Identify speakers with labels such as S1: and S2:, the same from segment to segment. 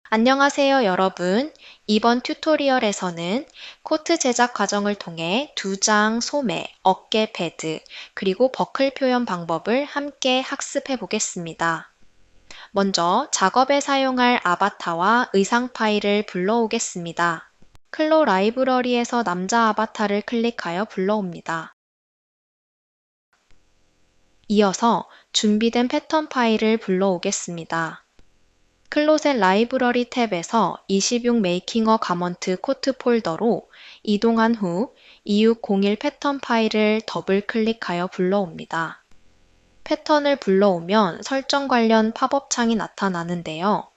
S1: 안녕하세요, 여러분. 이번 튜토리얼에서는 코트 제작 과정을 통해 두 장 소매, 어깨 패드, 그리고 버클 표현 방법을 함께 학습해 보겠습니다. 먼저 작업에 사용할 아바타와 의상 파일을 불러오겠습니다. 클로 라이브러리에서 남자 아바타를 클릭하여 불러옵니다. 이어서 준비된 패턴 파일을 불러오겠습니다. 클로젯 라이브러리 탭에서 26 메이킹 어 가먼트 코트 폴더로 이동한 후 2601 패턴 파일을 더블 클릭하여 불러옵니다. 패턴을 불러오면 설정 관련 팝업 창이 나타나는데요.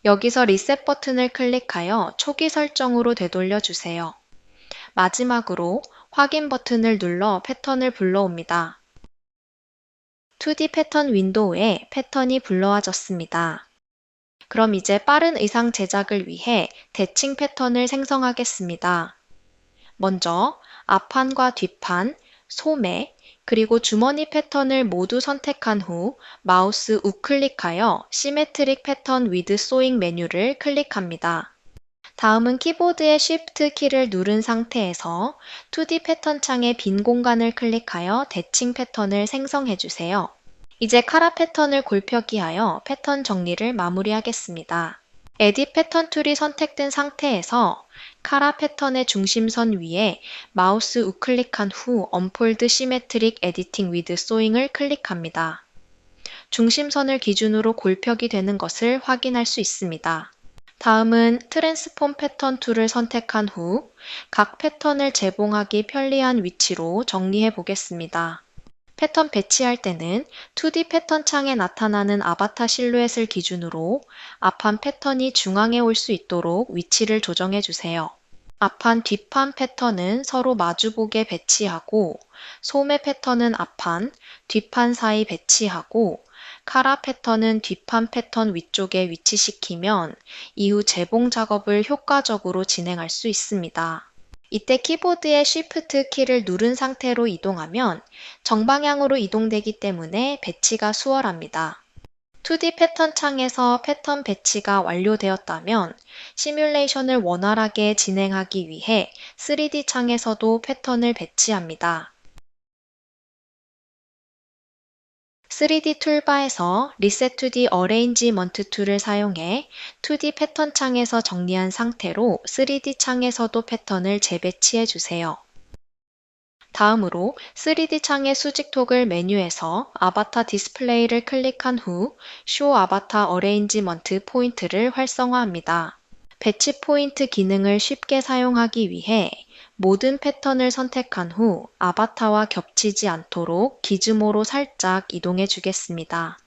S1: 여기서 리셋 버튼을 클릭하여 초기 설정으로 되돌려 주세요. 마지막으로 확인 버튼을 눌러 패턴을 불러옵니다. 2D 패턴 윈도우에 패턴이 불러와졌습니다. 그럼 이제 빠른 의상 제작을 위해 대칭 패턴을 생성하겠습니다. 먼저 앞판과 뒷판, 소매, 그리고 주머니 패턴을 모두 선택한 후 마우스 우클릭하여 시메트릭 패턴 위드 소잉 메뉴를 클릭합니다. 다음은 키보드의 Shift 키를 누른 상태에서 2D 패턴 창의 빈 공간을 클릭하여 대칭 패턴을 생성해 주세요. 이제 카라 패턴을 골표기하여 패턴 정리를 마무리하겠습니다. 에딧 패턴 툴이 선택된 상태에서 카라 패턴의 중심선 위에 마우스 우클릭한 후 언폴드 시메트릭 에디팅 위드 소잉을 클릭합니다. 중심선을 기준으로 골격이 되는 것을 확인할 수 있습니다. 다음은 트랜스폼 패턴 툴을 선택한 후 각 패턴을 재봉하기 편리한 위치로 정리해 보겠습니다. 패턴 배치할 때는 2D 패턴 창에 나타나는 아바타 실루엣을 기준으로 앞판 패턴이 중앙에 올 수 있도록 위치를 조정해 주세요. 앞판, 뒷판 패턴은 서로 마주보게 배치하고 소매 패턴은 앞판, 뒷판 사이 배치하고 카라 패턴은 뒷판 패턴 위쪽에 위치시키면 이후 재봉 작업을 효과적으로 진행할 수 있습니다. 이때 키보드의 Shift 키를 누른 상태로 이동하면 정방향으로 이동되기 때문에 배치가 수월합니다. 2D 패턴 창에서 패턴 배치가 완료되었다면 시뮬레이션을 원활하게 진행하기 위해 3D 창에서도 패턴을 배치합니다. 3D 툴바에서 Reset to the Arrangement 툴을 사용해 2D 패턴 창에서 정리한 상태로 3D 창에서도 패턴을 재배치해 주세요. 다음으로 3D 창의 수직 토글 메뉴에서 아바타 디스플레이를 클릭한 후 Show Avatar Arrangement 포인트를 활성화합니다. 배치 포인트 기능을 쉽게 사용하기 위해 모든 패턴을 선택한 후 아바타와 겹치지 않도록 기즈모로 살짝 이동해 주겠습니다.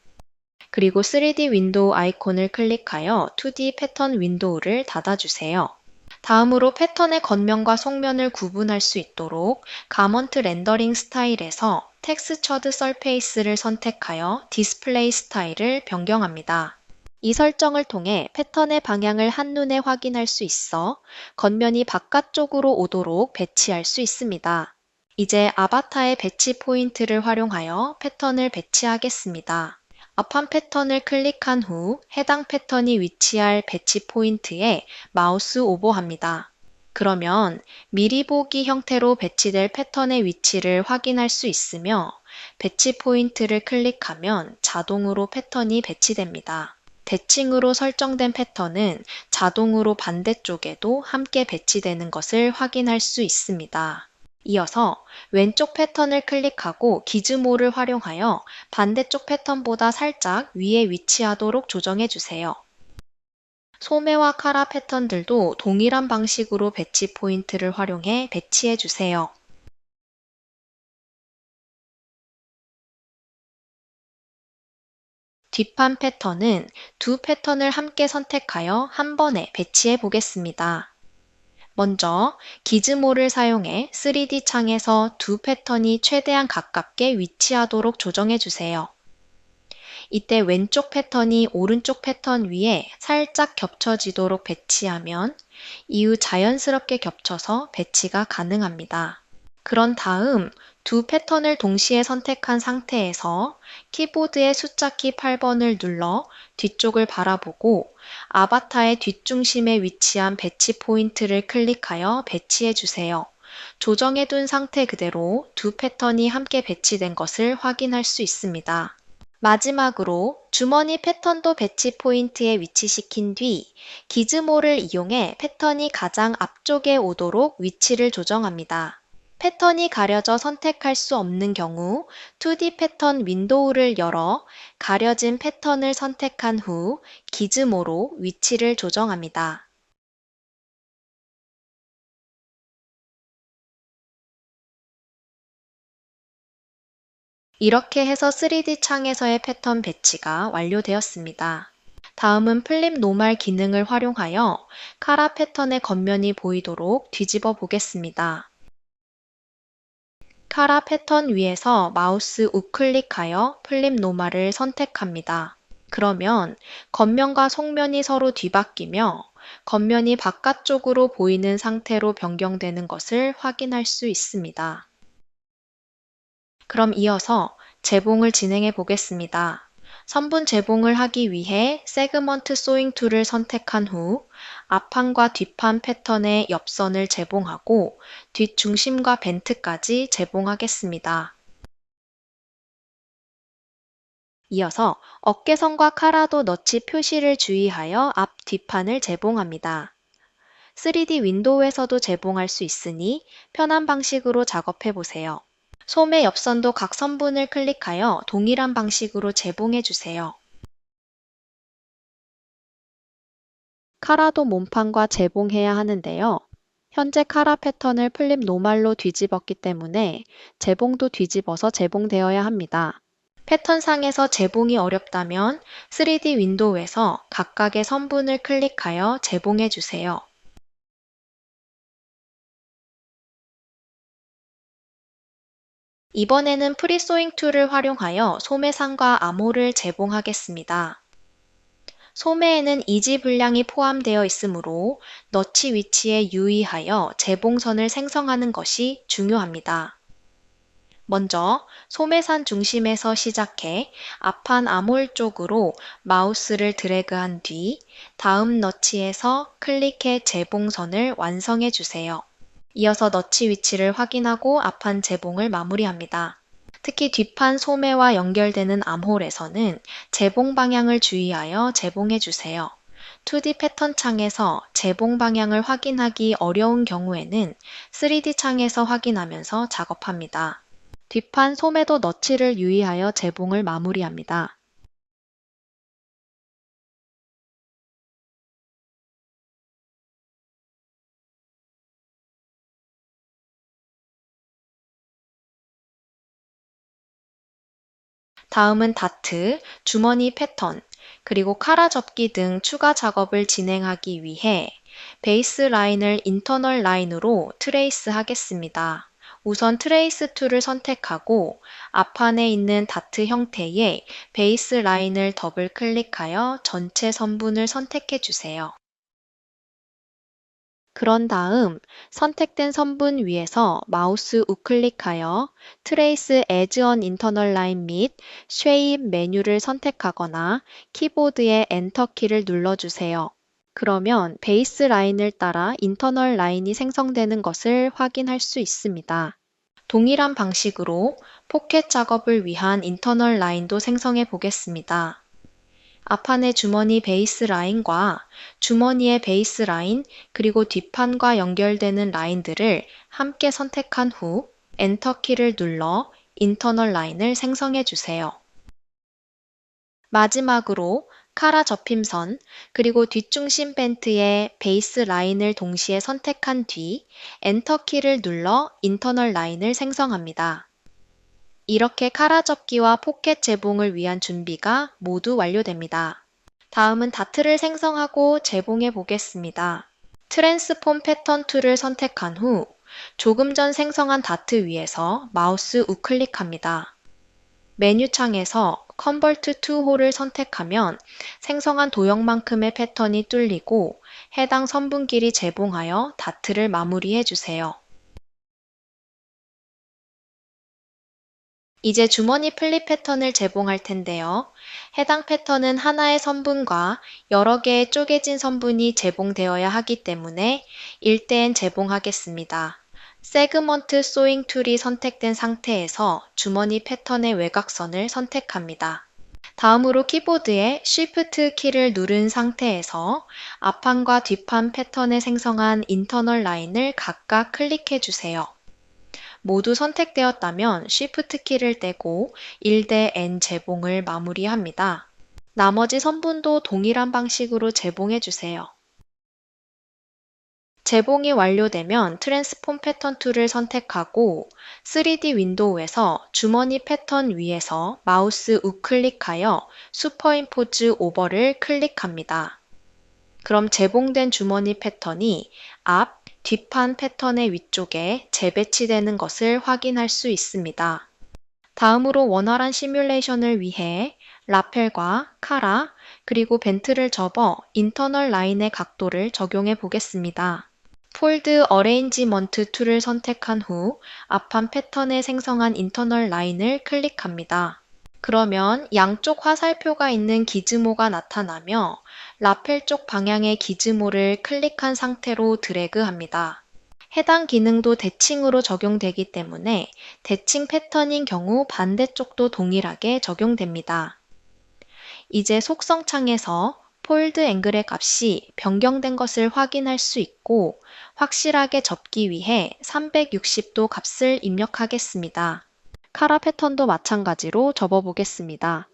S1: 그리고 3D 윈도우 아이콘을 클릭하여 2D 패턴 윈도우를 닫아주세요. 다음으로 패턴의 겉면과 속면을 구분할 수 있도록 가먼트 렌더링 스타일에서 텍스처드 서페이스를 선택하여 디스플레이 스타일을 변경합니다. 이 설정을 통해 패턴의 방향을 한눈에 확인할 수 있어 겉면이 바깥쪽으로 오도록 배치할 수 있습니다. 이제 아바타의 배치 포인트를 활용하여 패턴을 배치하겠습니다. 앞판 패턴을 클릭한 후 해당 패턴이 위치할 배치 포인트에 마우스 오버합니다. 그러면 미리 보기 형태로 배치될 패턴의 위치를 확인할 수 있으며 배치 포인트를 클릭하면 자동으로 패턴이 배치됩니다. 대칭으로 설정된 패턴은 자동으로 반대쪽에도 함께 배치되는 것을 확인할 수 있습니다. 이어서 왼쪽 패턴을 클릭하고 기즈모를 활용하여 반대쪽 패턴보다 살짝 위에 위치하도록 조정해 주세요. 소매와 카라 패턴들도 동일한 방식으로 배치 포인트를 활용해 배치해 주세요. 뒷판 패턴은 두 패턴을 함께 선택하여 한 번에 배치해 보겠습니다. 먼저 기즈모를 사용해 3D 창에서 두 패턴이 최대한 가깝게 위치하도록 조정해 주세요. 이때 왼쪽 패턴이 오른쪽 패턴 위에 살짝 겹쳐지도록 배치하면 이후 자연스럽게 겹쳐서 배치가 가능합니다. 그런 다음 두 패턴을 동시에 선택한 상태에서 키보드의 숫자키 8번을 눌러 뒤쪽을 바라보고 아바타의 뒷중심에 위치한 배치 포인트를 클릭하여 배치해 주세요. 조정해둔 상태 그대로 두 패턴이 함께 배치된 것을 확인할 수 있습니다. 마지막으로 주머니 패턴도 배치 포인트에 위치시킨 뒤 기즈모를 이용해 패턴이 가장 앞쪽에 오도록 위치를 조정합니다. 패턴이 가려져 선택할 수 없는 경우 2D 패턴 윈도우를 열어 가려진 패턴을 선택한 후 기즈모로 위치를 조정합니다. 이렇게 해서 3D 창에서의 패턴 배치가 완료되었습니다. 다음은 플립 노말 기능을 활용하여 카라 패턴의 겉면이 보이도록 뒤집어 보겠습니다. 카라 패턴 위에서 마우스 우클릭하여 플립 노말을 선택합니다. 그러면 겉면과 속면이 서로 뒤바뀌며 겉면이 바깥쪽으로 보이는 상태로 변경되는 것을 확인할 수 있습니다. 그럼 이어서 재봉을 진행해 보겠습니다. 선분 재봉을 하기 위해 세그먼트 소잉 툴을 선택한 후 앞판과 뒷판 패턴의 옆선을 재봉하고 뒷중심과 벤트까지 재봉하겠습니다. 이어서 어깨선과 카라도 너치 표시를 주의하여 앞 뒷판을 재봉합니다. 3D 윈도우에서도 재봉할 수 있으니 편한 방식으로 작업해 보세요. 소매 옆선도 각 선분을 클릭하여 동일한 방식으로 재봉해 주세요. 카라도 몸판과 재봉해야 하는데요. 현재 카라 패턴을 플립 노말로 뒤집었기 때문에 재봉도 뒤집어서 재봉되어야 합니다. 패턴상에서 재봉이 어렵다면 3D 윈도우에서 각각의 선분을 클릭하여 재봉해 주세요. 이번에는 프리소잉 툴을 활용하여 소매상과 암호를 재봉하겠습니다. 소매에는 이지 분량이 포함되어 있으므로 너치 위치에 유의하여 재봉선을 생성하는 것이 중요합니다. 먼저 소매산 중심에서 시작해 앞판 암홀 쪽으로 마우스를 드래그한 뒤 다음 너치에서 클릭해 재봉선을 완성해 주세요. 이어서 너치 위치를 확인하고 앞판 재봉을 마무리합니다. 특히 뒷판 소매와 연결되는 암홀에서는 재봉 방향을 주의하여 재봉해 주세요. 2D 패턴 창에서 재봉 방향을 확인하기 어려운 경우에는 3D 창에서 확인하면서 작업합니다. 뒷판 소매도 너치를 유의하여 재봉을 마무리합니다. 다음은 다트, 주머니 패턴, 그리고 카라 접기 등 추가 작업을 진행하기 위해 베이스 라인을 인터널 라인으로 트레이스 하겠습니다. 우선 트레이스 툴을 선택하고 앞판에 있는 다트 형태의 베이스 라인을 더블 클릭하여 전체 선분을 선택해 주세요. 그런 다음 선택된 선분 위에서 마우스 우클릭하여 트레이스 에즈 언 인터널 라인 및 쉐입 메뉴를 선택하거나 키보드의 엔터 키를 눌러주세요. 그러면 베이스 라인을 따라 인터널 라인이 생성되는 것을 확인할 수 있습니다. 동일한 방식으로 포켓 작업을 위한 인터널 라인도 생성해 보겠습니다. 앞판의 주머니 베이스 라인과 주머니의 베이스 라인 그리고 뒷판과 연결되는 라인들을 함께 선택한 후 엔터 키를 눌러 인터널 라인을 생성해 주세요. 마지막으로 카라 접힘선 그리고 뒷중심 벤트의 베이스 라인을 동시에 선택한 뒤 엔터 키를 눌러 인터널 라인을 생성합니다. 이렇게 카라 접기와 포켓 재봉을 위한 준비가 모두 완료됩니다. 다음은 다트를 생성하고 재봉해 보겠습니다. 트랜스폼 패턴 툴을 선택한 후 조금 전 생성한 다트 위에서 마우스 우클릭합니다. 메뉴 창에서 Convert to Whole을 선택하면 생성한 도형만큼의 패턴이 뚫리고 해당 선분 길이 재봉하여 다트를 마무리해 주세요. 이제 주머니 플립 패턴을 제봉할 텐데요. 해당 패턴은 하나의 선분과 여러 개의 쪼개진 선분이 제봉되어야 하기 때문에 1대엔 제봉하겠습니다. 세그먼트 소잉 툴이 선택된 상태에서 주머니 패턴의 외곽선을 선택합니다. 다음으로 키보드의 Shift 키를 누른 상태에서 앞판과 뒷판 패턴에 생성한 인터널 라인을 각각 클릭해 주세요. 모두 선택되었다면 Shift 키를 떼고 1대 N 제봉을 마무리합니다. 나머지 선분도 동일한 방식으로 제봉해 주세요. 제봉이 완료되면 트랜스폼 패턴 툴을 선택하고 3D 윈도우에서 주머니 패턴 위에서 마우스 우클릭하여 슈퍼임포즈 오버를 클릭합니다. 그럼 제봉된 주머니 패턴이 앞, 뒷판 패턴의 위쪽에 재배치되는 것을 확인할 수 있습니다. 다음으로 원활한 시뮬레이션을 위해 라펠과 카라, 그리고 벤트를 접어 인터널 라인의 각도를 적용해 보겠습니다. 폴드 어레인지먼트 툴을 선택한 후 앞판 패턴에 생성한 인터널 라인을 클릭합니다. 그러면 양쪽 화살표가 있는 기즈모가 나타나며 라펠 쪽 방향의 기즈모를 클릭한 상태로 드래그합니다. 해당 기능도 대칭으로 적용되기 때문에 대칭 패턴인 경우 반대쪽도 동일하게 적용됩니다. 이제 속성 창에서 폴드 앵글의 값이 변경된 것을 확인할 수 있고 확실하게 접기 위해 360도 값을 입력하겠습니다. 카라 패턴도 마찬가지로 접어보겠습니다.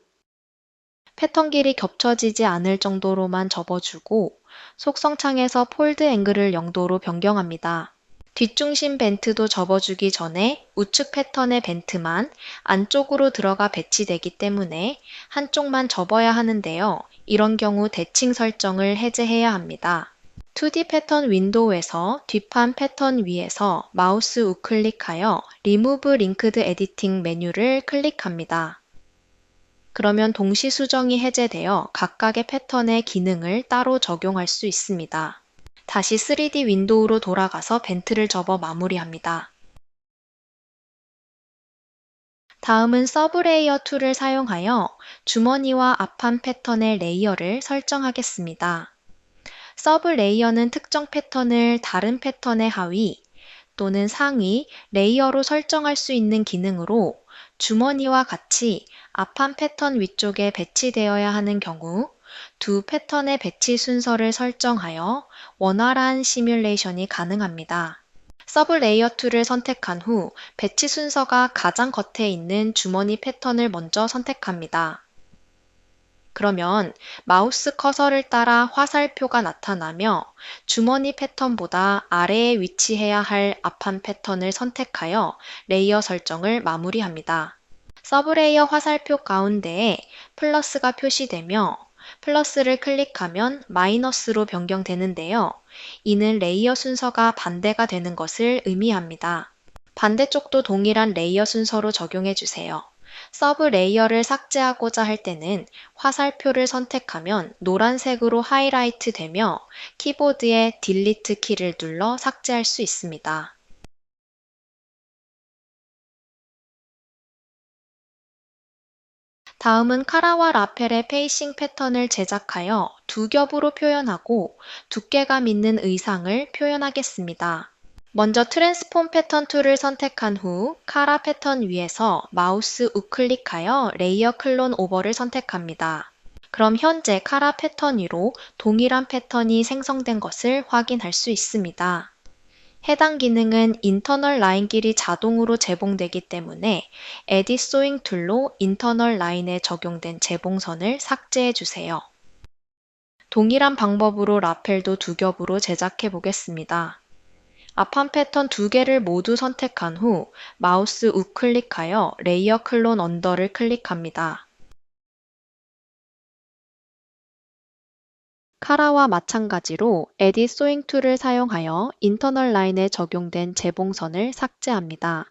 S1: 패턴 길이 겹쳐지지 않을 정도로만 접어주고 속성 창에서 폴드 앵글을 0도로 변경합니다. 뒷중심 벤트도 접어주기 전에 우측 패턴의 벤트만 안쪽으로 들어가 배치되기 때문에 한쪽만 접어야 하는데요. 이런 경우 대칭 설정을 해제해야 합니다. 2D 패턴 윈도우에서 뒷판 패턴 위에서 마우스 우클릭하여 Remove Linked Editing 메뉴를 클릭합니다. 그러면 동시 수정이 해제되어 각각의 패턴의 기능을 따로 적용할 수 있습니다. 다시 3D 윈도우로 돌아가서 벤트를 접어 마무리합니다. 다음은 서브 레이어 툴을 사용하여 주머니와 앞판 패턴의 레이어를 설정하겠습니다. 서브 레이어는 특정 패턴을 다른 패턴의 하위 또는 상위 레이어로 설정할 수 있는 기능으로 주머니와 같이 앞판 패턴 위쪽에 배치되어야 하는 경우 두 패턴의 배치 순서를 설정하여 원활한 시뮬레이션이 가능합니다. 서브 레이어 툴을 선택한 후 배치 순서가 가장 겉에 있는 주머니 패턴을 먼저 선택합니다. 그러면 마우스 커서를 따라 화살표가 나타나며 주머니 패턴보다 아래에 위치해야 할 앞판 패턴을 선택하여 레이어 설정을 마무리합니다. 서브 레이어 화살표 가운데에 플러스가 표시되며 플러스를 클릭하면 마이너스로 변경되는데요. 이는 레이어 순서가 반대가 되는 것을 의미합니다. 반대쪽도 동일한 레이어 순서로 적용해 주세요. 서브 레이어를 삭제하고자 할 때는 화살표를 선택하면 노란색으로 하이라이트 되며 키보드의 딜리트 키를 눌러 삭제할 수 있습니다. 다음은 카라와 라펠의 페이싱 패턴을 제작하여 두 겹으로 표현하고 두께감 있는 의상을 표현하겠습니다. 먼저 트랜스폼 패턴 툴을 선택한 후 카라 패턴 위에서 마우스 우클릭하여 레이어 클론 오버를 선택합니다. 그럼 현재 카라 패턴 위로 동일한 패턴이 생성된 것을 확인할 수 있습니다. 해당 기능은 인터널 라인 길이 자동으로 제봉되기 때문에 에딧 소잉 툴로 인터널 라인에 적용된 제봉선을 삭제해 주세요. 동일한 방법으로 라펠도 두 겹으로 제작해 보겠습니다. 앞판 패턴 두 개를 모두 선택한 후 마우스 우클릭하여 레이어 클론 언더를 클릭합니다. 카라와 마찬가지로 에딧 소잉 툴을 사용하여 인터널 라인에 적용된 제봉선을 삭제합니다.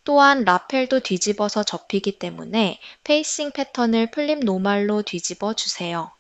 S1: 또한 라펠도 뒤집어서 접히기 때문에 페이싱 패턴을 플립 노멀로 뒤집어 주세요.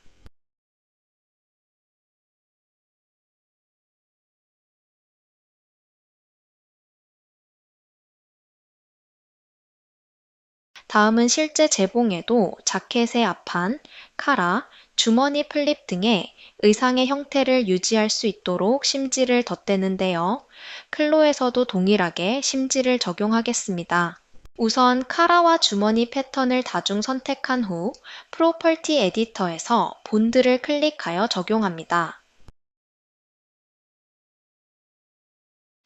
S1: 다음은 실제 재봉에도 자켓의 앞판, 카라, 주머니 플립 등의 의상의 형태를 유지할 수 있도록 심지를 덧대는데요. 클로에서도 동일하게 심지를 적용하겠습니다. 우선 카라와 주머니 패턴을 다중 선택한 후 프로퍼티 에디터에서 본드를 클릭하여 적용합니다.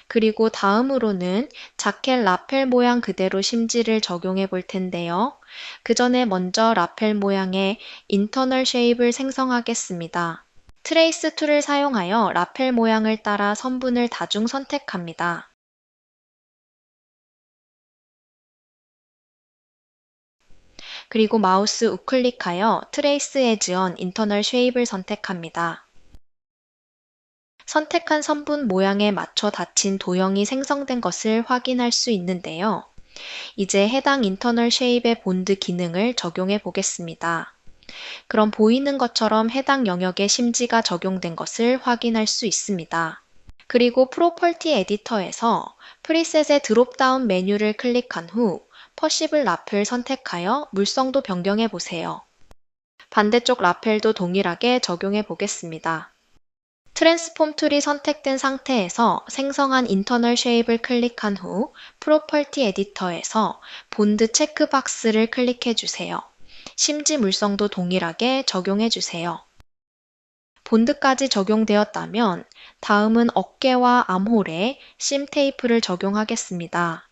S1: 그리고 다음으로는 자켓 라펠 모양 그대로 심지를 적용해 볼 텐데요. 그 전에 먼저 라펠 모양의 인터널 쉐입을 생성하겠습니다. 트레이스 툴을 사용하여 라펠 모양을 따라 선분을 다중 선택합니다. 그리고 마우스 우클릭하여 트레이스 에즈 언 인터널 쉐입을 선택합니다. 선택한 선분 모양에 맞춰 닫힌 도형이 생성된 것을 확인할 수 있는데요. 이제 해당 인터널 쉐입의 본드 기능을 적용해 보겠습니다. 그럼 보이는 것처럼 해당 영역에 심지가 적용된 것을 확인할 수 있습니다. 그리고 프로퍼티 에디터에서 프리셋의 드롭다운 메뉴를 클릭한 후 퍼시블 라펠 선택하여 물성도 변경해 보세요. 반대쪽 라펠도 동일하게 적용해 보겠습니다. 트랜스폼 툴이 선택된 상태에서 생성한 인터널 쉐입을 클릭한 후 프로퍼티 에디터에서 본드 체크박스를 클릭해 주세요. 심지 물성도 동일하게 적용해 주세요. 본드까지 적용되었다면 다음은 어깨와 암홀에 심 테이프를 적용하겠습니다.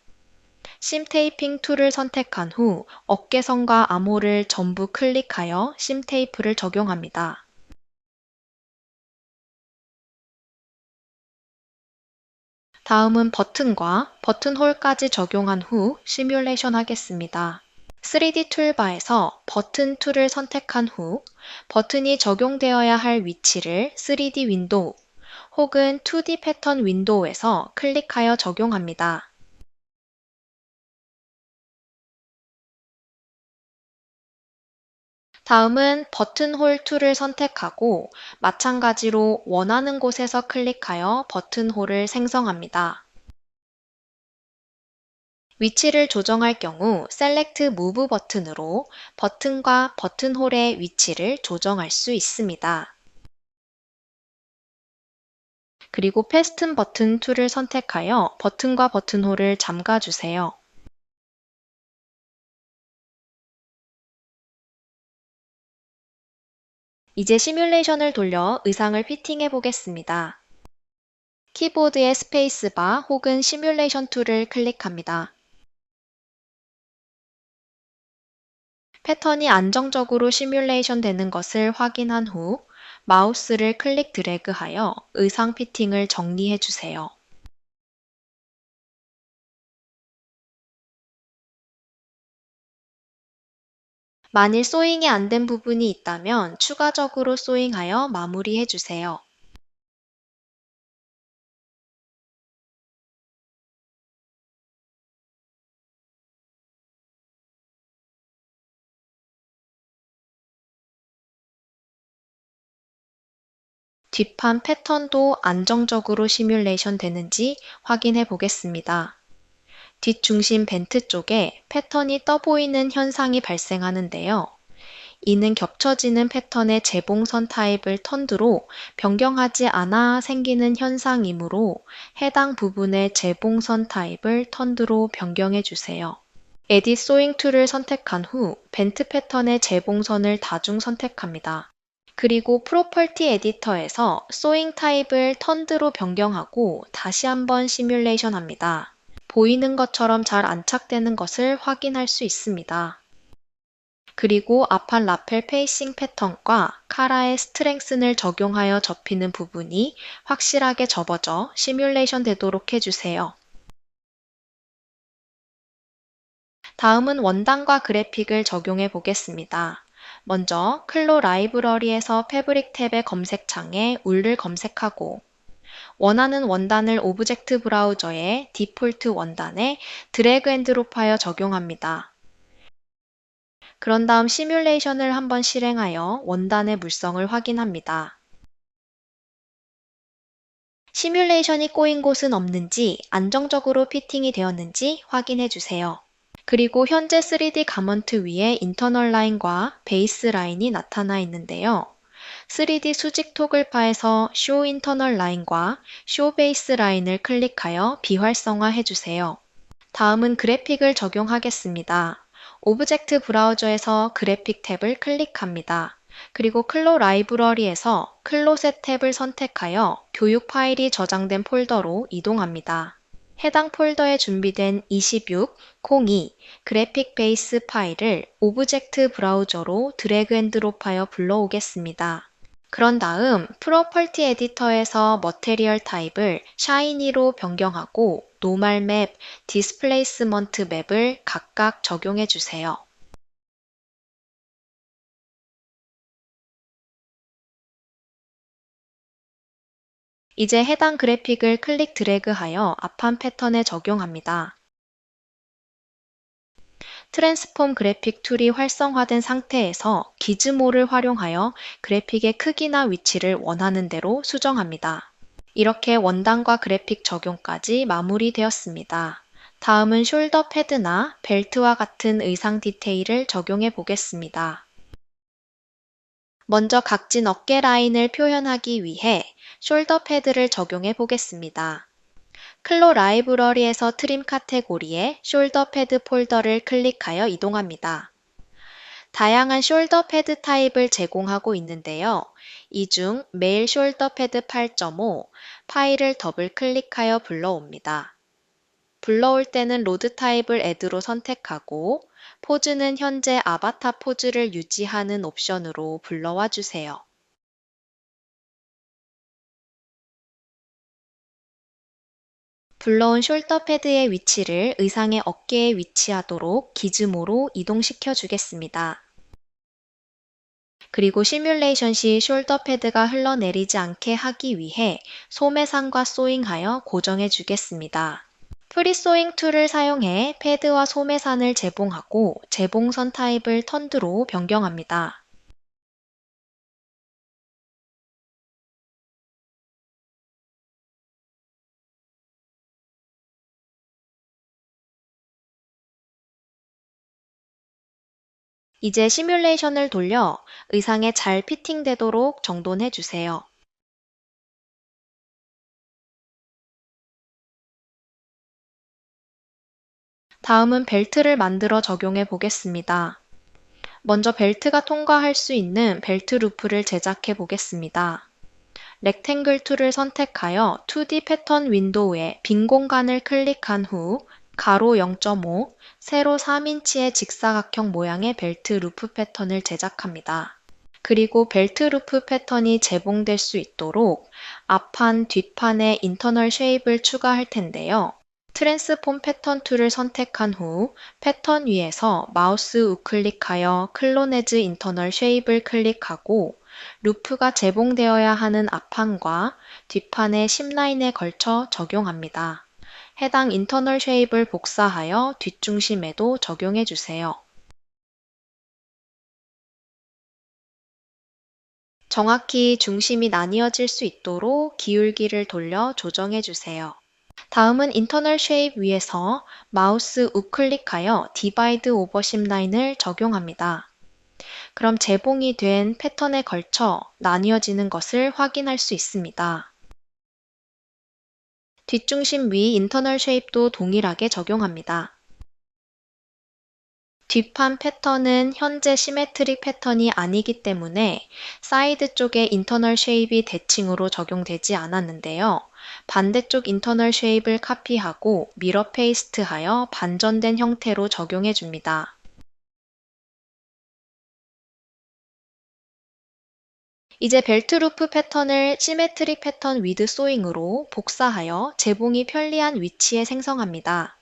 S1: 심 테이핑 툴을 선택한 후 어깨선과 암홀을 전부 클릭하여 심 테이프를 적용합니다. 다음은 버튼과 버튼홀까지 적용한 후 시뮬레이션 하겠습니다. 3D 툴바에서 버튼 툴을 선택한 후 버튼이 적용되어야 할 위치를 3D 윈도우 혹은 2D 패턴 윈도우에서 클릭하여 적용합니다. 다음은 버튼홀 툴을 선택하고 마찬가지로 원하는 곳에서 클릭하여 버튼홀을 생성합니다. 위치를 조정할 경우 Select Move 버튼으로 버튼과 버튼홀의 위치를 조정할 수 있습니다. 그리고 패스튼 버튼 툴을 선택하여 버튼과 버튼홀을 잠가주세요. 이제 시뮬레이션을 돌려 의상을 피팅해 보겠습니다. 키보드의 스페이스바 혹은 시뮬레이션 툴을 클릭합니다. 패턴이 안정적으로 시뮬레이션 되는 것을 확인한 후 마우스를 클릭 드래그하여 의상 피팅을 정리해 주세요. 만일 소잉이 안 된 부분이 있다면 추가적으로 소잉하여 마무리해 주세요. 뒷판 패턴도 안정적으로 시뮬레이션 되는지 확인해 보겠습니다. 뒷중심 벤트 쪽에 패턴이 떠 보이는 현상이 발생하는데요. 이는 겹쳐지는 패턴의 재봉선 타입을 턴드로 변경하지 않아 생기는 현상이므로 해당 부분의 재봉선 타입을 턴드로 변경해 주세요. 에딧 소잉 툴을 선택한 후 벤트 패턴의 재봉선을 다중 선택합니다. 그리고 프로퍼티 에디터에서 소잉 타입을 턴드로 변경하고 다시 한번 시뮬레이션 합니다. 보이는 것처럼 잘 안착되는 것을 확인할 수 있습니다. 그리고 앞판 라펠 페이싱 패턴과 카라의 스트렝슨을 적용하여 접히는 부분이 확실하게 접어져 시뮬레이션 되도록 해주세요. 다음은 원단과 그래픽을 적용해 보겠습니다. 먼저 클로 라이브러리에서 패브릭 탭의 검색창에 울을 검색하고 원하는 원단을 오브젝트 브라우저의 디폴트 원단에 드래그 앤 드롭하여 적용합니다. 그런 다음 시뮬레이션을 한번 실행하여 원단의 물성을 확인합니다. 시뮬레이션이 꼬인 곳은 없는지 안정적으로 피팅이 되었는지 확인해 주세요. 그리고 현재 3D 가먼트 위에 인터널 라인과 베이스 라인이 나타나 있는데요. 3D 수직 토글바에서 Show Internal 라인과 Show Base 라인을 클릭하여 비활성화해 주세요. 다음은 그래픽을 적용하겠습니다. 오브젝트 브라우저에서 그래픽 탭을 클릭합니다. 그리고 클로 라이브러리에서 클로셋 탭을 선택하여 교육 파일이 저장된 폴더로 이동합니다. 해당 폴더에 준비된 2602 그래픽 베이스 파일을 오브젝트 브라우저로 드래그 앤 드롭하여 불러오겠습니다. 그런 다음 프로퍼티 에디터에서 머테리얼 타입을 샤이니로 변경하고 노멀 맵, 디스플레이스먼트 맵을 각각 적용해 주세요. 이제 해당 그래픽을 클릭 드래그하여 앞판 패턴에 적용합니다. 트랜스폼 그래픽 툴이 활성화된 상태에서 기즈모를 활용하여 그래픽의 크기나 위치를 원하는 대로 수정합니다. 이렇게 원단과 그래픽 적용까지 마무리되었습니다. 다음은 숄더 패드나 벨트와 같은 의상 디테일을 적용해 보겠습니다. 먼저 각진 어깨 라인을 표현하기 위해 숄더 패드를 적용해 보겠습니다. 클로 라이브러리에서 트림 카테고리에 숄더 패드 폴더를 클릭하여 이동합니다. 다양한 숄더 패드 타입을 제공하고 있는데요. 이 중 메일 숄더 패드 8.5 파일을 더블 클릭하여 불러옵니다. 불러올 때는 로드 타입을 add로 선택하고 포즈는 현재 아바타 포즈를 유지하는 옵션으로 불러와 주세요. 불러온 숄더 패드의 위치를 의상의 어깨에 위치하도록 기즈모로 이동시켜 주겠습니다. 그리고 시뮬레이션 시 숄더 패드가 흘러내리지 않게 하기 위해 소매산과 소잉하여 고정해 주겠습니다. 프리소잉 툴을 사용해 패드와 소매산을 재봉하고 재봉선 타입을 턴드로 변경합니다. 이제 시뮬레이션을 돌려 의상에 잘 피팅되도록 정돈해 주세요. 다음은 벨트를 만들어 적용해 보겠습니다. 먼저 벨트가 통과할 수 있는 벨트 루프를 제작해 보겠습니다. 렉탱글 툴을 선택하여 2D 패턴 윈도우에 빈 공간을 클릭한 후 가로 0.5, 세로 3인치의 직사각형 모양의 벨트 루프 패턴을 제작합니다. 그리고 벨트 루프 패턴이 재봉될 수 있도록 앞판, 뒷판에 인터널 쉐입을 추가할 텐데요. 트랜스폼 패턴 툴을 선택한 후 패턴 위에서 마우스 우클릭하여 클로네즈 인터널 쉐입을 클릭하고 루프가 재봉되어야 하는 앞판과 뒷판의 10라인에 걸쳐 적용합니다. 해당 인터널 쉐입을 복사하여 뒷중심에도 적용해 주세요. 정확히 중심이 나뉘어질 수 있도록 기울기를 돌려 조정해 주세요. 다음은 인터널 쉐입 위에서 마우스 우클릭하여 디바이드 오버 10라인을 적용합니다. 그럼 재봉이 된 패턴에 걸쳐 나뉘어지는 것을 확인할 수 있습니다. 뒷중심 위 인터널 쉐입도 동일하게 적용합니다. 뒷판 패턴은 현재 시메트릭 패턴이 아니기 때문에 사이드 쪽의 인터널 쉐입이 대칭으로 적용되지 않았는데요. 반대쪽 인터널 쉐입을 카피하고 미러 페이스트하여 반전된 형태로 적용해 줍니다. 이제 벨트 루프 패턴을 시메트릭 패턴 위드 소잉으로 복사하여 재봉이 편리한 위치에 생성합니다.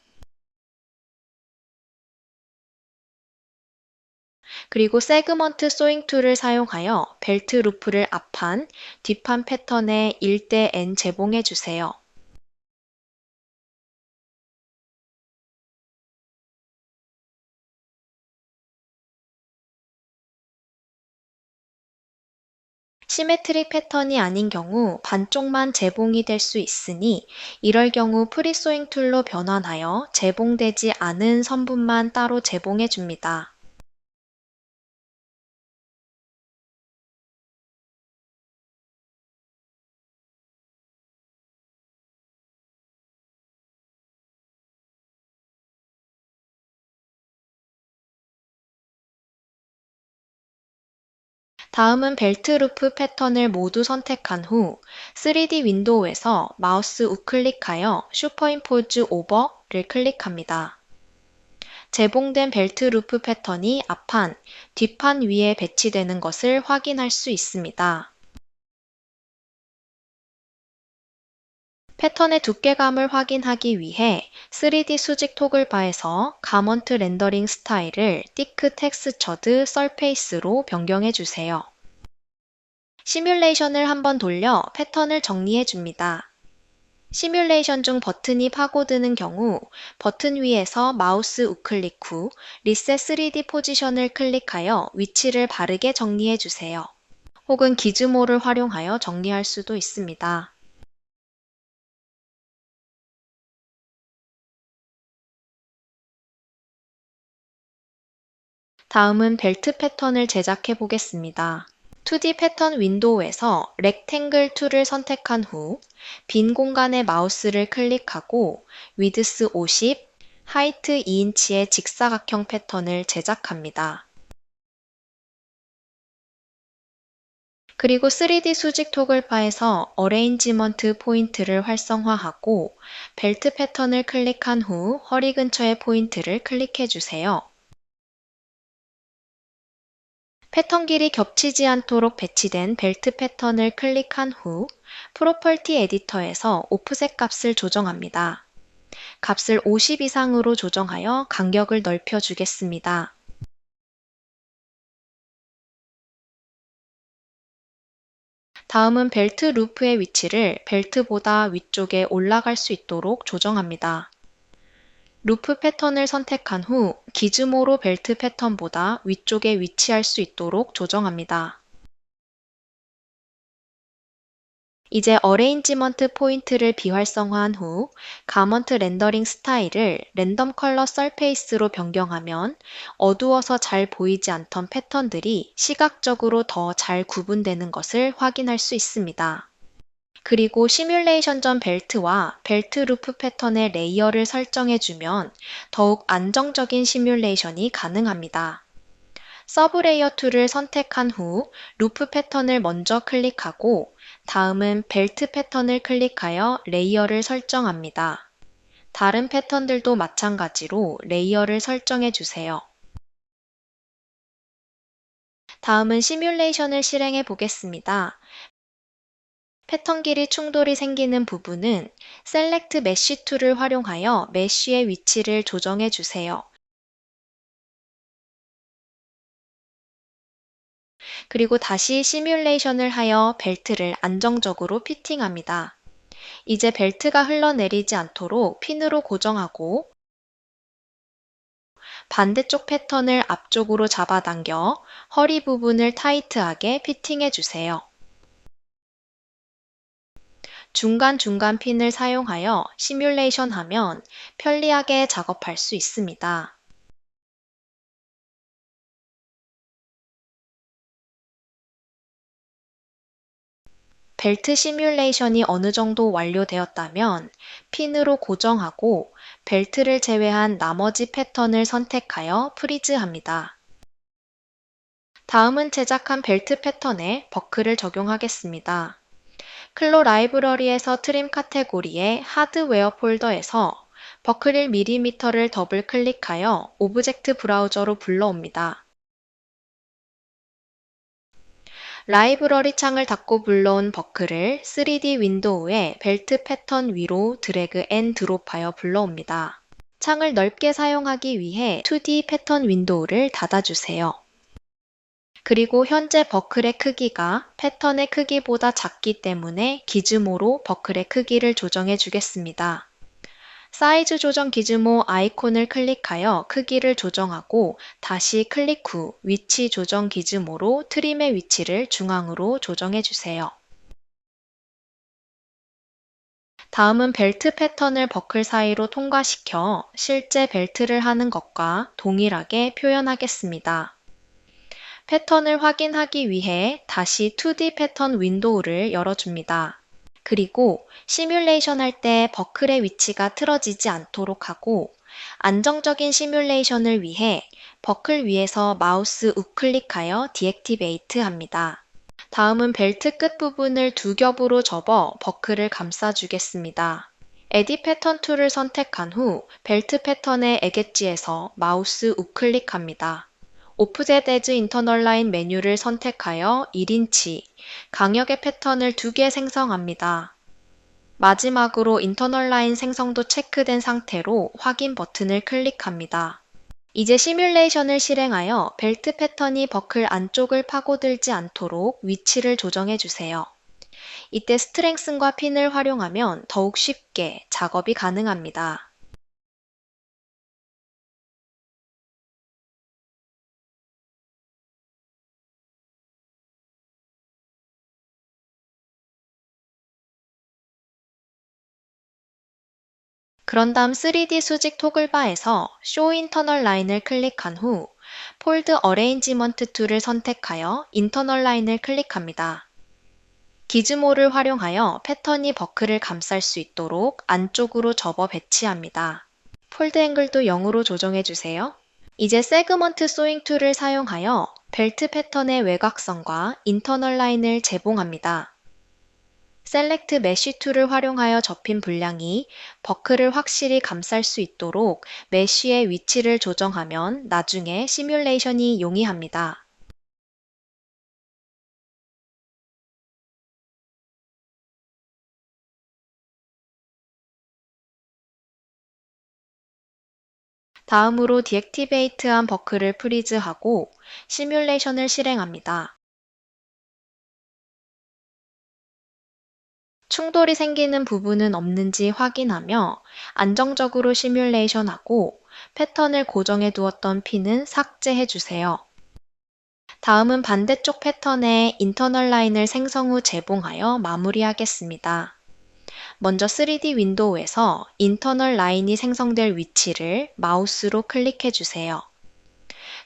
S1: 그리고 세그먼트 소잉 툴을 사용하여 벨트 루프를 앞판, 뒷판 패턴에 1대 n 재봉해 주세요. 시메트릭 패턴이 아닌 경우 반쪽만 재봉이 될 수 있으니 이럴 경우 프리소잉 툴로 변환하여 재봉되지 않은 선분만 따로 재봉해 줍니다. 다음은 벨트 루프 패턴을 모두 선택한 후 3D 윈도우에서 마우스 우클릭하여 슈퍼임포즈 오버를 클릭합니다. 재봉된 벨트 루프 패턴이 앞판, 뒷판 위에 배치되는 것을 확인할 수 있습니다. 패턴의 두께감을 확인하기 위해 3D 수직 토글바에서 가먼트 렌더링 스타일을 thick textured surface로 변경해 주세요. 시뮬레이션을 한번 돌려 패턴을 정리해 줍니다. 시뮬레이션 중 버튼이 파고드는 경우 버튼 위에서 마우스 우클릭 후 리셋 3D 포지션을 클릭하여 위치를 바르게 정리해 주세요. 혹은 기즈모를 활용하여 정리할 수도 있습니다. 다음은 벨트 패턴을 제작해 보겠습니다. 2D 패턴 윈도우에서 렉탱글 툴을 선택한 후 빈 공간에 마우스를 클릭하고 위드스 50, 하이트 2인치의 직사각형 패턴을 제작합니다. 그리고 3D 수직 토글바에서 어레인지먼트 포인트를 활성화하고 벨트 패턴을 클릭한 후 허리 근처의 포인트를 클릭해 주세요. 패턴 길이 겹치지 않도록 배치된 벨트 패턴을 클릭한 후 프로퍼티 에디터에서 오프셋 값을 조정합니다. 값을 50 이상으로 조정하여 간격을 넓혀 주겠습니다. 다음은 벨트 루프의 위치를 벨트보다 위쪽에 올라갈 수 있도록 조정합니다. 루프 패턴을 선택한 후 기즈모로 벨트 패턴보다 위쪽에 위치할 수 있도록 조정합니다. 이제 어레인지먼트 포인트를 비활성화한 후 가먼트 렌더링 스타일을 랜덤 컬러 서페이스로 변경하면 어두워서 잘 보이지 않던 패턴들이 시각적으로 더 잘 구분되는 것을 확인할 수 있습니다. 그리고 시뮬레이션 전 벨트와 벨트 루프 패턴의 레이어를 설정해주면 더욱 안정적인 시뮬레이션이 가능합니다. 서브 레이어 툴을 선택한 후 루프 패턴을 먼저 클릭하고 다음은 벨트 패턴을 클릭하여 레이어를 설정합니다. 다른 패턴들도 마찬가지로 레이어를 설정해 주세요. 다음은 시뮬레이션을 실행해 보겠습니다. 패턴 길이 충돌이 생기는 부분은 셀렉트 메쉬 툴을 활용하여 메쉬의 위치를 조정해 주세요. 그리고 다시 시뮬레이션을 하여 벨트를 안정적으로 피팅합니다. 이제 벨트가 흘러내리지 않도록 핀으로 고정하고 반대쪽 패턴을 앞쪽으로 잡아당겨 허리 부분을 타이트하게 피팅해 주세요. 중간중간 핀을 사용하여 시뮬레이션 하면 편리하게 작업할 수 있습니다. 벨트 시뮬레이션이 어느 정도 완료되었다면 핀으로 고정하고 벨트를 제외한 나머지 패턴을 선택하여 프리즈합니다. 다음은 제작한 벨트 패턴에 버클을 적용하겠습니다. 클로 라이브러리에서 트림 카테고리의 하드웨어 폴더에서 버클 1mm를 더블 클릭하여 오브젝트 브라우저로 불러옵니다. 라이브러리 창을 닫고 불러온 버클을 3D 윈도우의 벨트 패턴 위로 드래그 앤 드롭하여 불러옵니다. 창을 넓게 사용하기 위해 2D 패턴 윈도우를 닫아주세요. 그리고 현재 버클의 크기가 패턴의 크기보다 작기 때문에 기즈모로 버클의 크기를 조정해 주겠습니다. 사이즈 조정 기즈모 아이콘을 클릭하여 크기를 조정하고 다시 클릭 후 위치 조정 기즈모로 트림의 위치를 중앙으로 조정해 주세요. 다음은 벨트 패턴을 버클 사이로 통과시켜 실제 벨트를 하는 것과 동일하게 표현하겠습니다. 패턴을 확인하기 위해 다시 2D 패턴 윈도우를 열어줍니다. 그리고 시뮬레이션 할 때 버클의 위치가 틀어지지 않도록 하고 안정적인 시뮬레이션을 위해 버클 위에서 마우스 우클릭하여 디액티베이트 합니다. 다음은 벨트 끝부분을 두 겹으로 접어 버클을 감싸주겠습니다. 에디 패턴 툴을 선택한 후 벨트 패턴의 에겟지에서 마우스 우클릭합니다. 오프젯 에즈 인터널 라인 메뉴를 선택하여 1인치, 강역의 패턴을 2개 생성합니다. 마지막으로 인터널 라인 생성도 체크된 상태로 확인 버튼을 클릭합니다. 이제 시뮬레이션을 실행하여 벨트 패턴이 버클 안쪽을 파고들지 않도록 위치를 조정해 주세요. 이때 스트렝슨과 핀을 활용하면 더욱 쉽게 작업이 가능합니다. 그런 다음 3D 수직 토글바에서 Show Internal Line을 클릭한 후 폴드 어레인지먼트 툴을 선택하여 인터널 라인을 클릭합니다. 기즈모를 활용하여 패턴이 버클을 감쌀 수 있도록 안쪽으로 접어 배치합니다. 폴드 앵글도 0으로 조정해 주세요. 이제 세그먼트 소잉 툴을 사용하여 벨트 패턴의 외곽선과 인터널 라인을 재봉합니다. 셀렉트 메쉬 툴을 활용하여 접힌 분량이 버클을 확실히 감쌀 수 있도록 메쉬의 위치를 조정하면 나중에 시뮬레이션이 용이합니다. 다음으로 디액티베이트한 버클을 프리즈하고 시뮬레이션을 실행합니다. 충돌이 생기는 부분은 없는지 확인하며 안정적으로 시뮬레이션하고 패턴을 고정해 두었던 핀은 삭제해 주세요. 다음은 반대쪽 패턴에 인터널 라인을 생성 후 재봉하여 마무리하겠습니다. 먼저 3D 윈도우에서 인터널 라인이 생성될 위치를 마우스로 클릭해 주세요.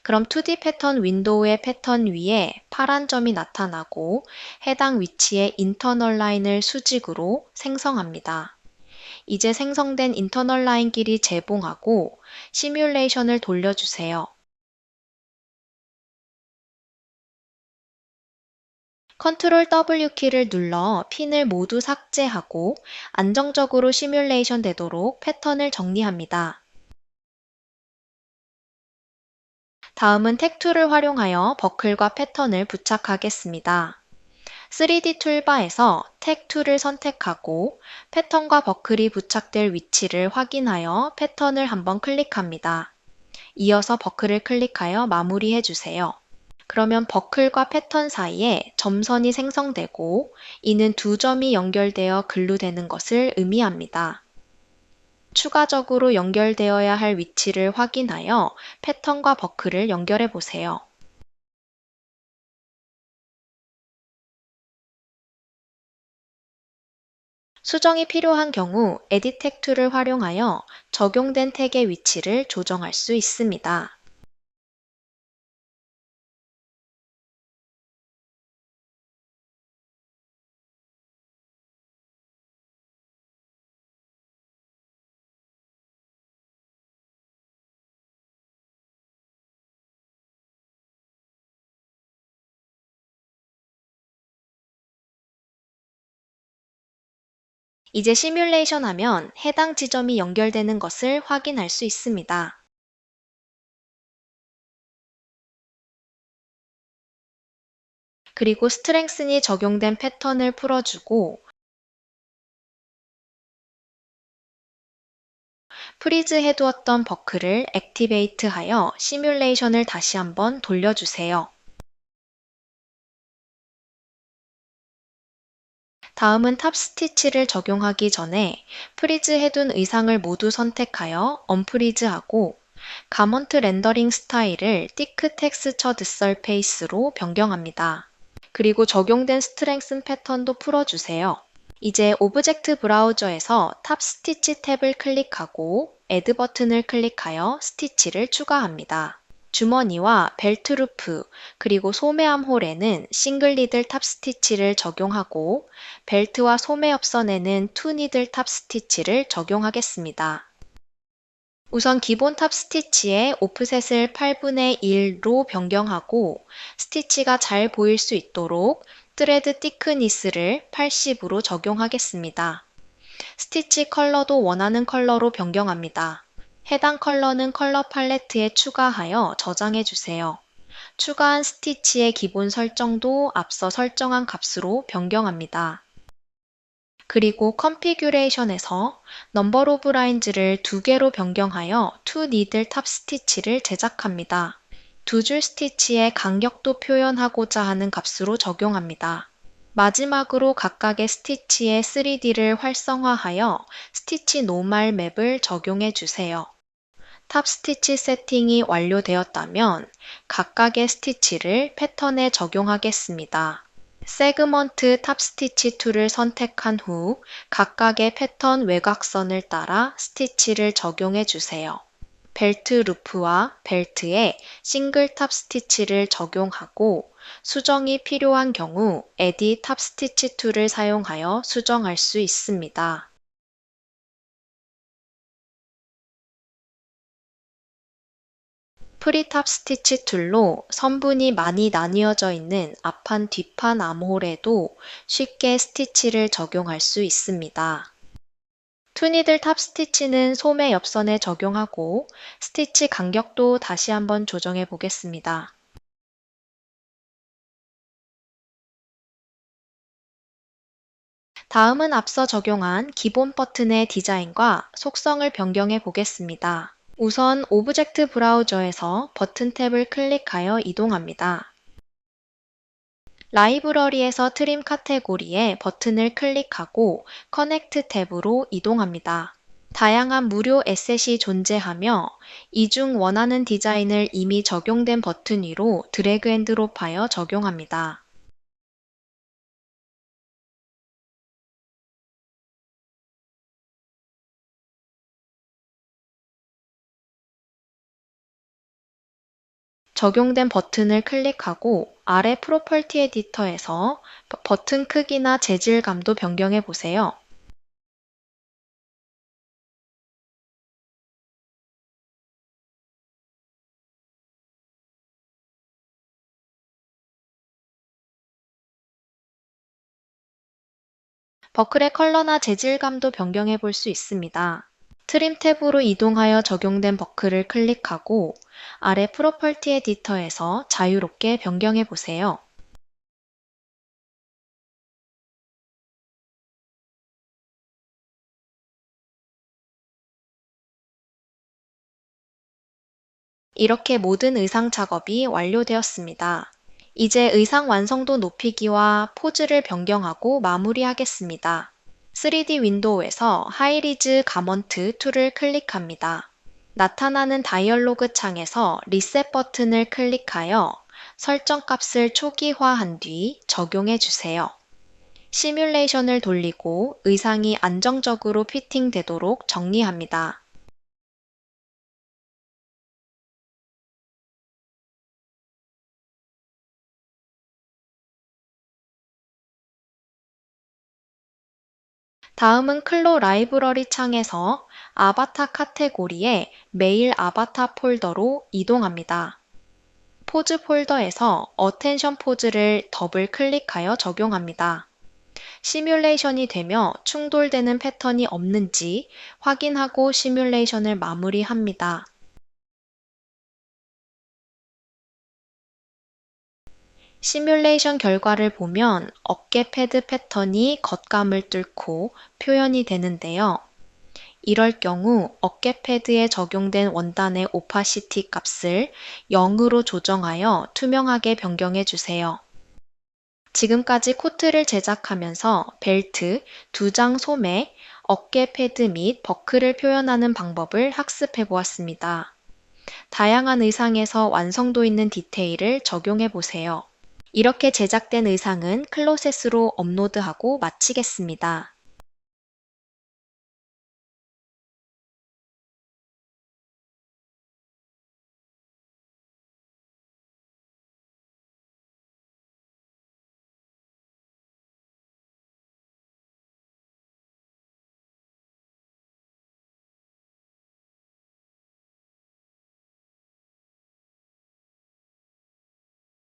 S1: 그럼 2D 패턴 윈도우의 패턴 위에 파란 점이 나타나고 해당 위치에 인터널 라인을 수직으로 생성합니다. 이제 생성된 인터널 라인끼리 재봉하고 시뮬레이션을 돌려주세요. 컨트롤 W 키를 눌러 핀을 모두 삭제하고 안정적으로 시뮬레이션 되도록 패턴을 정리합니다. 다음은 택 툴을 활용하여 버클과 패턴을 부착하겠습니다. 3D 툴바에서 택 툴을 선택하고 패턴과 버클이 부착될 위치를 확인하여 패턴을 한번 클릭합니다. 이어서 버클을 클릭하여 마무리해 주세요. 그러면 버클과 패턴 사이에 점선이 생성되고 이는 두 점이 연결되어 글루되는 것을 의미합니다. 추가적으로 연결되어야 할 위치를 확인하여 패턴과 버클을 연결해 보세요. 수정이 필요한 경우 에디트 택 툴을 활용하여 적용된 택의 위치를 조정할 수 있습니다. 이제 시뮬레이션 하면 해당 지점이 연결되는 것을 확인할 수 있습니다. 그리고 스트렝슨이 적용된 패턴을 풀어주고 프리즈 해두었던 버클을 액티베이트하여 시뮬레이션을 다시 한번 돌려주세요. 다음은 탑 스티치를 적용하기 전에 프리즈 해둔 의상을 모두 선택하여 언프리즈하고 가먼트 렌더링 스타일을 thick textured surface로 변경합니다. 그리고 적용된 스트렝스 패턴도 풀어주세요. 이제 오브젝트 브라우저에서 탑 스티치 탭을 클릭하고 Add 버튼을 클릭하여 스티치를 추가합니다. 주머니와 벨트 루프 그리고 소매 암홀에는 싱글 니들 탑 스티치를 적용하고 벨트와 소매 옆선에는 투 니들 탑 스티치를 적용하겠습니다. 우선 기본 탑 스티치의 오프셋을 8분의 1로 변경하고 스티치가 잘 보일 수 있도록 트레드 티크니스를 80으로 적용하겠습니다. 스티치 컬러도 원하는 컬러로 변경합니다. 해당 컬러는 컬러 팔레트에 추가하여 저장해 주세요. 추가한 스티치의 기본 설정도 앞서 설정한 값으로 변경합니다. 그리고 컨피규레이션에서 넘버 오브 라인즈를 2개로 변경하여 투 니들 탑 스티치를 제작합니다. 두 줄 스티치의 간격도 표현하고자 하는 값으로 적용합니다. 마지막으로 각각의 스티치의 3D를 활성화하여 스티치 노멀 맵을 적용해 주세요. 탑 스티치 세팅이 완료되었다면 각각의 스티치를 패턴에 적용하겠습니다. 세그먼트 탑 스티치 툴을 선택한 후 각각의 패턴 외곽선을 따라 스티치를 적용해 주세요. 벨트 루프와 벨트에 싱글 탑 스티치를 적용하고 수정이 필요한 경우 에디 탑 스티치 툴을 사용하여 수정할 수 있습니다. 프리탑 스티치 툴로 선분이 많이 나뉘어져 있는 앞판 뒷판 암홀에도 쉽게 스티치를 적용할 수 있습니다. 투니들 탑 스티치는 소매 옆선에 적용하고 스티치 간격도 다시 한번 조정해 보겠습니다. 다음은 앞서 적용한 기본 버튼의 디자인과 속성을 변경해 보겠습니다. 우선 오브젝트 브라우저에서 버튼 탭을 클릭하여 이동합니다. 라이브러리에서 트림 카테고리에 버튼을 클릭하고 커넥트 탭으로 이동합니다. 다양한 무료 에셋이 존재하며 이 중 원하는 디자인을 이미 적용된 버튼 위로 드래그 앤 드롭하여 적용합니다. 적용된 버튼을 클릭하고 아래 프로퍼티 에디터에서 버튼 크기나 재질감도 변경해 보세요. 버클의 컬러나 재질감도 변경해 볼 수 있습니다. 트림 탭으로 이동하여 적용된 버클을 클릭하고 아래 프로퍼티 에디터에서 자유롭게 변경해 보세요. 이렇게 모든 의상 작업이 완료되었습니다. 이제 의상 완성도 높이기와 포즈를 변경하고 마무리하겠습니다. 3D 윈도우에서 하이리즈 가먼트 툴을 클릭합니다. 나타나는 다이얼로그 창에서 리셋 버튼을 클릭하여 설정 값을 초기화한 뒤 적용해 주세요. 시뮬레이션을 돌리고 의상이 안정적으로 피팅되도록 정리합니다. 다음은 클로 라이브러리 창에서 아바타 카테고리에 메일 아바타 폴더로 이동합니다. 포즈 폴더에서 어텐션 포즈를 더블 클릭하여 적용합니다. 시뮬레이션이 되며 충돌되는 패턴이 없는지 확인하고 시뮬레이션을 마무리합니다. 시뮬레이션 결과를 보면 어깨 패드 패턴이 겉감을 뚫고 표현이 되는데요. 이럴 경우 어깨 패드에 적용된 원단의 오파시티 값을 0으로 조정하여 투명하게 변경해 주세요. 지금까지 코트를 제작하면서 벨트, 두 장 소매, 어깨 패드 및 버클을 표현하는 방법을 학습해 보았습니다. 다양한 의상에서 완성도 있는 디테일을 적용해 보세요. 이렇게 제작된 의상은 클로셋으로 업로드하고 마치겠습니다.